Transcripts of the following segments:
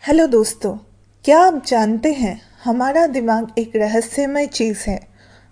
Hello दोस्तों, क्या आप जानते हैं हमारा दिमाग एक रहस्यमय चीज़ है।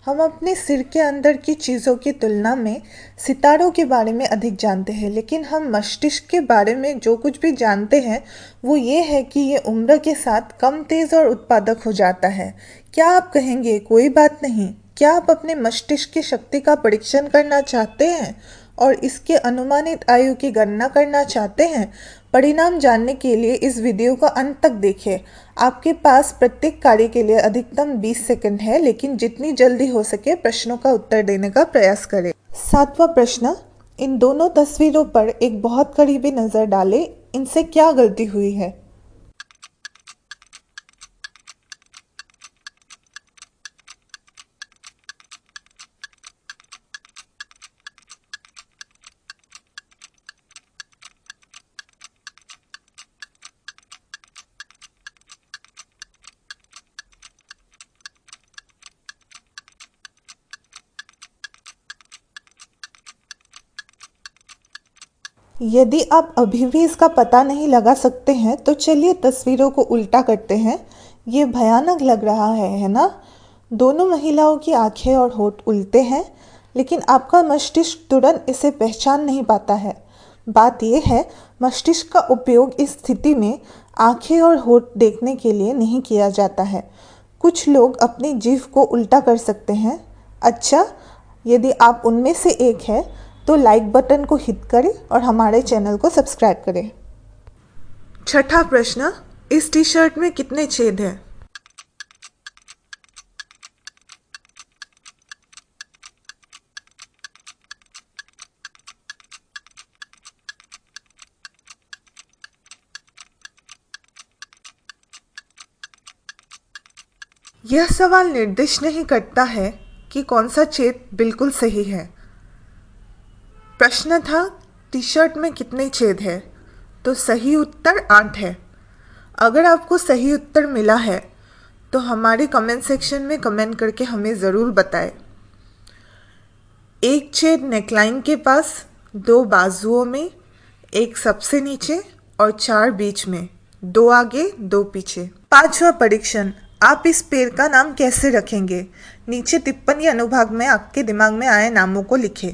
हम अपने सिर के अंदर की चीज़ों की तुलना में सितारों के बारे में अधिक जानते हैं, लेकिन हम मस्तिष्क के बारे में जो कुछ भी जानते हैं वो ये है कि ये उम्र के साथ कम तेज़ और उत्पादक हो जाता है। क्या आप कहेंगे कोई बात नहीं? क्या आप अपने मस्तिष्क की शक्ति का परीक्षण करना चाहते हैं और इसके अनुमानित आयु की गणना करना चाहते हैं? परिणाम जानने के लिए इस वीडियो को अंत तक देखें। आपके पास प्रत्येक कार्य के लिए अधिकतम 20 सेकंड है, लेकिन जितनी जल्दी हो सके प्रश्नों का उत्तर देने का प्रयास करें। सातवां प्रश्न, इन दोनों तस्वीरों पर एक बहुत करीबी नज़र डालें। इनसे क्या गलती हुई है? यदि आप अभी भी इसका पता नहीं लगा सकते हैं तो चलिए तस्वीरों को उल्टा करते हैं। ये भयानक लग रहा है ना? दोनों महिलाओं की आंखें और होंठ उल्टे हैं, लेकिन आपका मस्तिष्क तुरंत इसे पहचान नहीं पाता है। बात यह है, मस्तिष्क का उपयोग इस स्थिति में आंखें और होंठ देखने के लिए नहीं किया जाता है। कुछ लोग अपनी जीभ को उल्टा कर सकते हैं। अच्छा, यदि आप उनमें से एक हैं तो लाइक बटन को हिट करें और हमारे चैनल को सब्सक्राइब करें। छठा प्रश्न, इस टी शर्ट में कितने छेद हैं? यह सवाल निर्दिष्ट नहीं करता है कि कौन सा छेद बिल्कुल सही है। प्रश्न था टी शर्ट में कितने छेद हैं, तो सही उत्तर 8 है। अगर आपको सही उत्तर मिला है तो हमारे कमेंट सेक्शन में कमेंट करके हमें ज़रूर बताएं। एक छेद नेकलाइन के पास, दो बाजुओं में, एक सबसे नीचे और चार बीच में, दो आगे दो पीछे। पांचवा परीक्षण, आप इस पेड़ का नाम कैसे रखेंगे? नीचे टिप्पणी अनुभाग में आपके दिमाग में आए नामों को लिखें।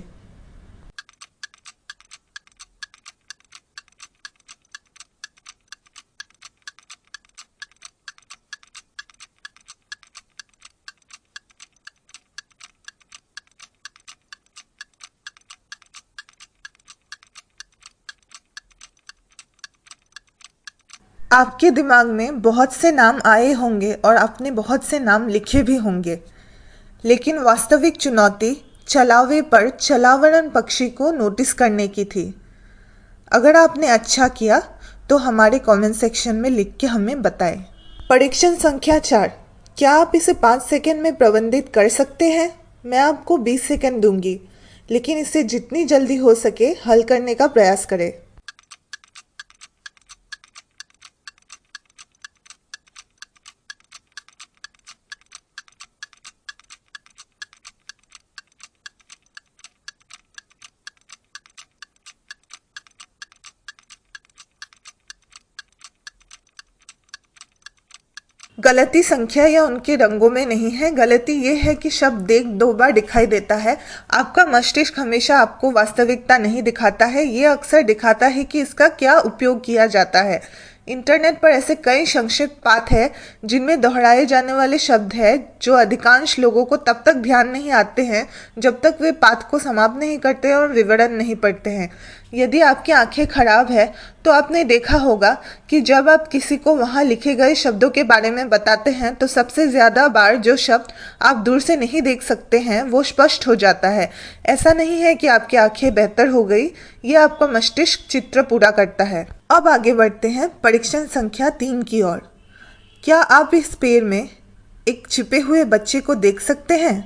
आपके दिमाग में बहुत से नाम आए होंगे और आपने बहुत से नाम लिखे भी होंगे, लेकिन वास्तविक चुनौती चलावे पर चलावरण पक्षी को नोटिस करने की थी। अगर आपने अच्छा किया तो हमारे कमेंट सेक्शन में लिख के हमें बताएं। परीक्षण संख्या 4, क्या आप इसे 5 सेकंड में प्रबंधित कर सकते हैं? मैं आपको 20 सेकंड दूंगी, लेकिन इसे जितनी जल्दी हो सके हल करने का प्रयास करें। गलती संख्या या उनके रंगों में नहीं है, गलती ये है कि शब्द देख दो बार दिखाई देता है। आपका मस्तिष्क हमेशा आपको वास्तविकता नहीं दिखाता है, ये अक्सर दिखाता है कि इसका क्या उपयोग किया जाता है। इंटरनेट पर ऐसे कई संक्षिप्त पाठ हैं जिनमें दोहराए जाने वाले शब्द हैं जो अधिकांश लोगों को तब तक ध्यान नहीं आते हैं जब तक वे पाठ को समाप्त नहीं करते और विवरण नहीं पढ़ते हैं। यदि आपकी आंखें खराब है तो आपने देखा होगा कि जब आप किसी को वहां लिखे गए शब्दों के बारे में बताते हैं तो सबसे ज्यादा बार जो शब्द आप दूर से नहीं देख सकते हैं वो स्पष्ट हो जाता है। ऐसा नहीं है कि आपकी आंखें बेहतर हो गई, ये आपका मस्तिष्क चित्र पूरा करता है। अब आगे बढ़ते हैं परीक्षण संख्या 3 की ओर। क्या आप इस पेड़ में एक छिपे हुए बच्चे को देख सकते हैं?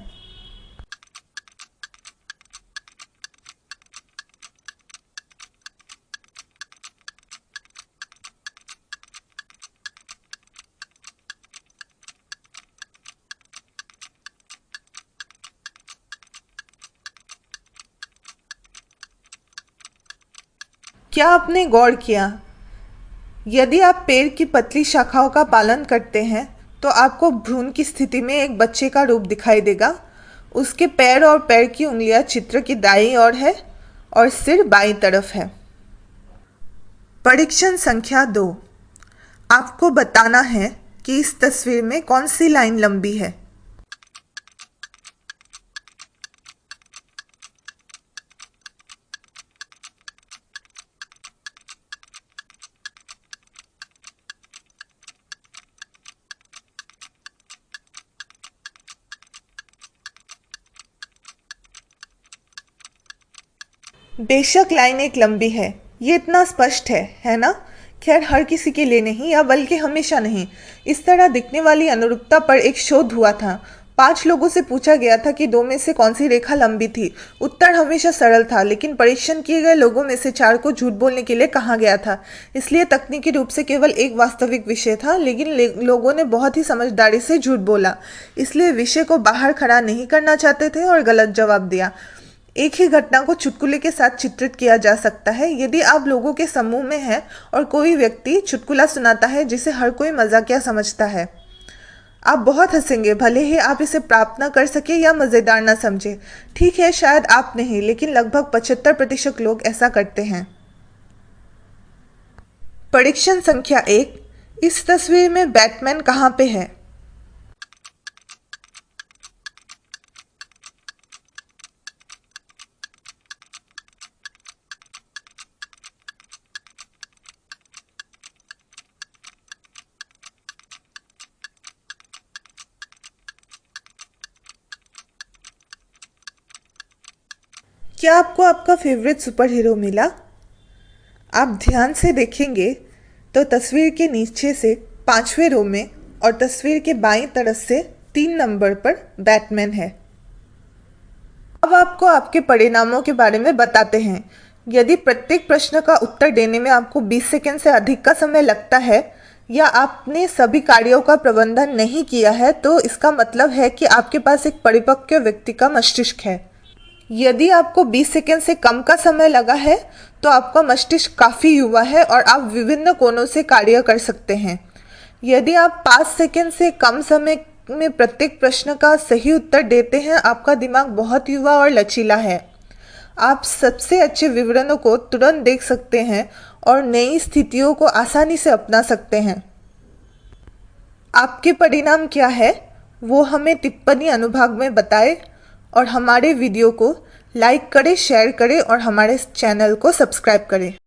क्या आपने गौर किया, यदि आप पेड़ की पतली शाखाओं का पालन करते हैं तो आपको भ्रूण की स्थिति में एक बच्चे का रूप दिखाई देगा। उसके पैर और पैर की उंगलियां चित्र की दाईं ओर है और सिर बाईं तरफ है। परीक्षण संख्या 2, आपको बताना है कि इस तस्वीर में कौन सी लाइन लंबी है। बेशक लाइन एक लंबी है, ये इतना स्पष्ट है ना? खैर, हर किसी के लिए नहीं, या बल्कि हमेशा नहीं। इस तरह दिखने वाली अनुरूपता पर एक शोध हुआ था। 5 लोगों से पूछा गया था कि 2 में से कौन सी रेखा लंबी थी। उत्तर हमेशा सरल था, लेकिन परीक्षण किए गए लोगों में से 4 को झूठ बोलने के लिए कहा गया था। इसलिए तकनीकी रूप से केवल एक वास्तविक विषय था, लेकिन लोगों ने बहुत ही समझदारी से झूठ बोला। इसलिए विषय को बाहर खड़ा नहीं करना चाहते थे और गलत जवाब दिया। एक ही घटना को चुटकुले के साथ चित्रित किया जा सकता है। यदि आप लोगों के समूह में हैं और कोई व्यक्ति चुटकुला सुनाता है जिसे हर कोई मजाकिया समझता है, आप बहुत हंसेंगे, भले ही आप इसे प्राप्त न कर सके या मज़ेदार न समझे। ठीक है, शायद आप नहीं, लेकिन लगभग 75% लोग ऐसा करते हैं। परीक्षण संख्या 1, इस तस्वीर में बैटमैन कहाँ पे है? क्या आपको आपका फेवरेट सुपर हीरो मिला? आप ध्यान से देखेंगे तो तस्वीर के नीचे से 5वें रो में और तस्वीर के बाईं तरफ से 3 नंबर पर बैटमैन है। अब आपको आपके परिणामों के बारे में बताते हैं। यदि प्रत्येक प्रश्न का उत्तर देने में आपको 20 सेकंड से अधिक का समय लगता है या आपने सभी कार्यों का प्रबंधन नहीं किया है, तो इसका मतलब है कि आपके पास एक परिपक्व व्यक्ति का मस्तिष्क है। यदि आपको 20 सेकंड से कम का समय लगा है तो आपका मस्तिष्क काफ़ी युवा है और आप विभिन्न कोणों से कार्य कर सकते हैं। यदि आप 5 सेकंड से कम समय में प्रत्येक प्रश्न का सही उत्तर देते हैं, आपका दिमाग बहुत युवा और लचीला है। आप सबसे अच्छे विवरणों को तुरंत देख सकते हैं और नई स्थितियों को आसानी से अपना सकते हैं। आपके परिणाम क्या है वो हमें टिप्पणी अनुभाग में बताएं और हमारे वीडियो को लाइक करें, शेयर करें और हमारे चैनल को सब्सक्राइब करें।